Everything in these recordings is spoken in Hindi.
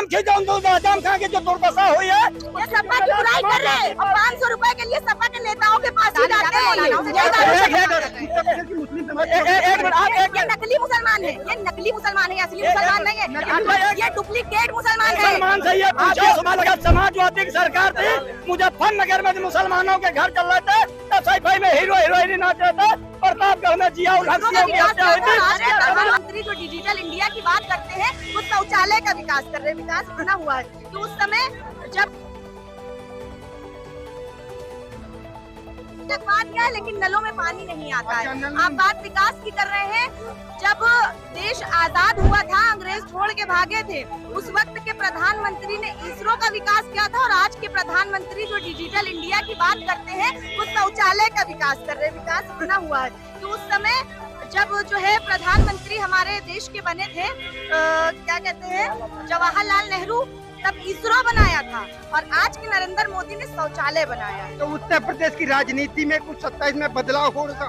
खींचो आजम खान की जो दुर्दशा हुई है। ये सपा की बुराई कर रहे हैं और 500 रुपए के लिए सपा के नेताओं के पास ही जाते हैं। ये नकली मुसलमान है, ये नकली मुसलमान है, असली मुसलमान नहीं है, ये डुप्लीकेट मुसलमान है। मुसलमान से ये पूछो, समाजवादी की सरकार थी, मुजफ्फरनगर में मुसलमानों के घर चल रहे थे, तब साइफाई में हीरो हीरोइन नाचे थे, प्रतापगढ़ में जिया उल हक की हत्या हुई थी। प्रधानमंत्री जो डिजिटल इंडिया की बात करते हैं वो शौचालय का विकास कर रहे हैं। विकास इतना हुआ है कि उस समय जब बात क्या है, लेकिन नलों में पानी नहीं आता है। आप बात विकास की कर रहे हैं। जब देश आजाद हुआ था, अंग्रेज छोड़ के भागे थे, उस वक्त के प्रधानमंत्री ने इसरो का विकास किया था और आज के प्रधानमंत्री जो डिजिटल इंडिया की बात करते हैं वो शौचालय का विकास कर रहे हैं। विकास इतना हुआ है कि उस समय जब जो है प्रधानमंत्री हमारे देश के बने थे, क्या कहते हैं, जवाहरलाल नेहरू, तब इसरो बनाया था और आज के नरेंद्र मोदी ने शौचालय बनाया है। तो उत्तर प्रदेश की राजनीति में कुछ 27 में बदलाव होगा।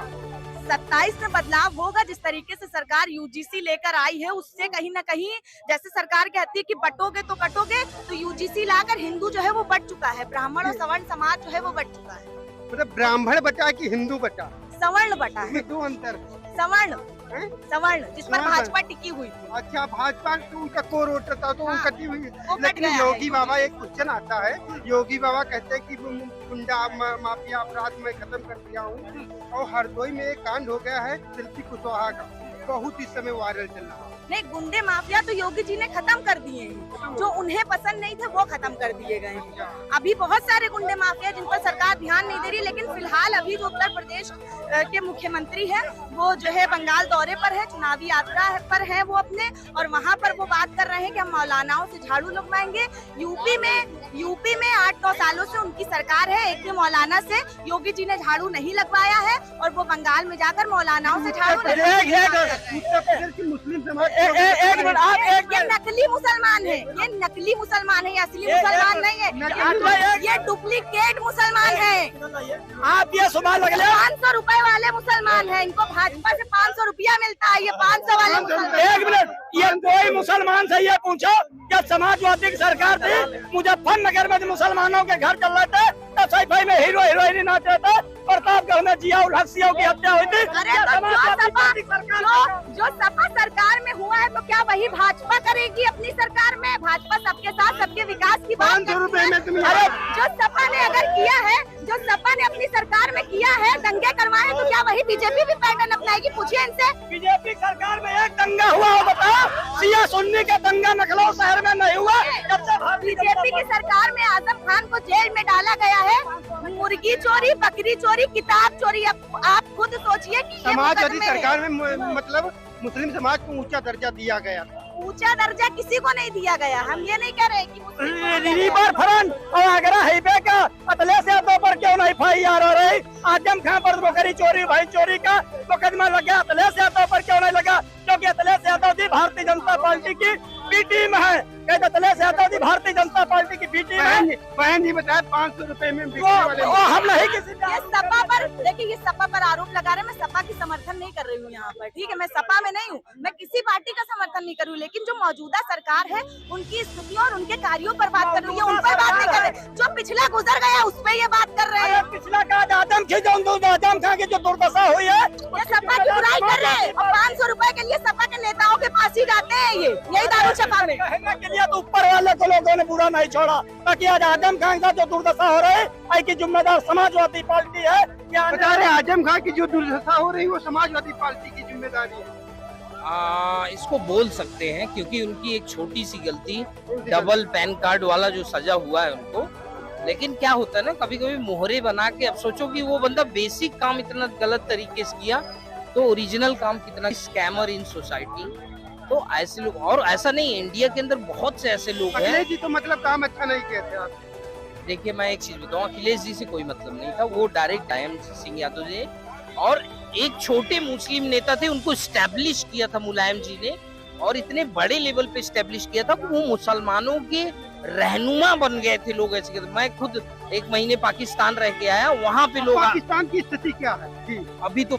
27 में बदलाव होगा। जिस तरीके से सरकार यूजीसी लेकर आई है उससे कहीं न कहीं, जैसे सरकार कहती है कि बटोगे तो कटोगे, तो यूजीसी लाकर हिंदू जो है वो बट चुका है, ब्राह्मण और सवर्ण समाज जो है वो बट चुका है। मतलब ब्राह्मण बटा कि हिंदू बटा? सवर्ण बटा है। दो अंतर। सवर्ण जिस पर भाजपा टिकी हुई थी। अच्छा, भाजपा तो उनका कोर वोटर था तो हाँ, कटी हुई। कट लेकिन गया योगी है। बाबा, एक क्वेश्चन आता है, योगी बाबा कहते हैं कि गुंडा माफिया अपराध में खत्म कर दिया हूँ, और हरदोई में एक कांड हो गया है शिल्पी कुशवाहा का, बहुत इस समय वायरल चल रहा है। नहीं, गुंडे माफिया तो योगी जी ने खत्म कर दिए हैं, जो उन्हें पसंद नहीं थे वो खत्म कर दिए गए हैं। अभी बहुत सारे गुंडे माफिया जिन पर सरकार ध्यान नहीं दे रही, लेकिन फिलहाल अभी जो उत्तर प्रदेश के मुख्यमंत्री हैं वो जो है बंगाल दौरे पर है, चुनावी यात्रा पर है वो अपने, और वहाँ पर वो बात कर रहे हैं कि हम मौलानाओं से झाड़ू लगवाएंगे। यूपी में 8-9 सालों से उनकी सरकार है, एक भी मौलाना से योगी जी ने झाड़ू नहीं लगवाया है और वो बंगाल में जाकर मौलानाओं से झाड़ू मुस्लिम समाज एक मिनट, आप ये नकली मुसलमान है, ये नकली मुसलमान है, ये असली मुसलमान नहीं है, ये डुप्लीकेट मुसलमान है। आप ये सुबह लग 500 रुपए वाले मुसलमान हैं, इनको भाजपा से 500 रुपया मिलता है, ये 500 वाले मुसलमान। एक मिनट, ये कोई मुसलमान से ये पूछो, क्या समाजवादी की सरकार थी, मुजफ्फरनगर में मुसलमानों के घर चल रहे थे, तब साइफाई में हीरो हीरोइन नाचे थे, प्रतापगढ़ में जिया उल हक की हत्या हुई थी। जो सपा सरकार में हुआ है तो क्या वही भाजपा करेगी अपनी सरकार में? भाजपा सबके साथ सबके विकास की बात 500 रुपए में तुम जो सपा ने अगर किया है, जो सपा ने अपनी सरकार में किया है, दंगे करवाए, तो क्या वही बीजेपी भी पैटर्न अपनाएगी? पूछिए इनसे। बीजेपी सरकार में एक दंगा हुआ हो बताओ? सिया सुन्नी का दंगा नखलऊ शहर में नहीं हुआ। बीजेपी की सरकार में आजम खान को जेल में डाला गया है, मुर्गी चोरी, बकरी चोरी, किताब चोरी। आप खुद सोचिए कि समाजवादी सरकार में मतलब मुस्लिम समाज को ऊंचा दर्जा दिया गया। ऊंचा दर्जा किसी को नहीं दिया गया। हम ये नहीं कह रहे कि रिवर फ्रंट और आगरा हाईवे का अतले से दो पर क्यों नहीं FIR हो रही? आजम खान पर बकरी चोरी, भाई चोरी का मुकदमा लग गया, अतले से दो पर क्यों नहीं लगा? क्योंकि अतले से यादव जी भारतीय जनता पार्टी की बी टीम है। अतले से यादव जी भारतीय जनता पार्टी की बी टीम है। बहन जी बताया 500 रुपए में हम नहीं किसी ये सपा पर, देखिए, ये सपा पर आरोप लगा रहे हैं। मैं सपा की समर्थन नहीं कर रही हूँ यहाँ पर, ठीक है? मैं सपा में नहीं हूँ, मैं किसी पार्टी का समर्थन नहीं कर रही हूँ, लेकिन जो मौजूदा सरकार है उनकी स्थितियों और उनके कार्यों पर बात कर रही है, उन पर बात नहीं कर रहे। जो पिछला गुजर गया उस पर ये बात कर रहे हैं। पिछला का आजम खान की जो दुर्दशा हुई है, ये सपा की बुराई कर रहे हैं और 500 रुपए के लिए सपा के नेताओं के पास ही जाते हैं। यही दारू छपा में कहने के लिए तो ऊपर वाले को लोगों ने बुरा नहीं छोड़ा, ताकि आज आजम खान का जो दुर्दशा हो रही है की जिम्मेदार समाजवादी पार्टी है। बता रहे आजम खान की जो दुर्दशा हो रही है वो समाजवादी पार्टी की जिम्मेदारी है। इसको बोल सकते हैं, क्योंकि उनकी एक छोटी सी गलती, डबल पैन कार्ड वाला जो सजा हुआ है उनको। लेकिन क्या होता है ना, कभी कभी मोहरे बना के, अब सोचो कि वो बंदा बेसिक काम इतना गलत तरीके से किया तो ओरिजिनल काम कितना स्कैमर इन सोसाइटी। तो ऐसे लोग, और ऐसा नहीं, इंडिया के अंदर बहुत से ऐसे लोग हैं। जी तो मतलब काम अच्छा नहीं कहते आप। देखिए, मैं एक चीज बताऊं, अखिलेश जी से कोई मतलब नहीं था, वो डायरेक्ट IM सिंह यादव जी और एक छोटे मुस्लिम नेता थे, उनको स्टैब्लिश किया था मुलायम जी ने, और इतने बड़े लेवल पे स्टैब्लिश किया था कि वो मुसलमानों के रहनुमा बन गए थे लोग ऐसे। मैं खुद 1 महीने पाकिस्तान रह के आया, वहाँ पे लोग। पाकिस्तान की स्थिति क्या है? अभी तो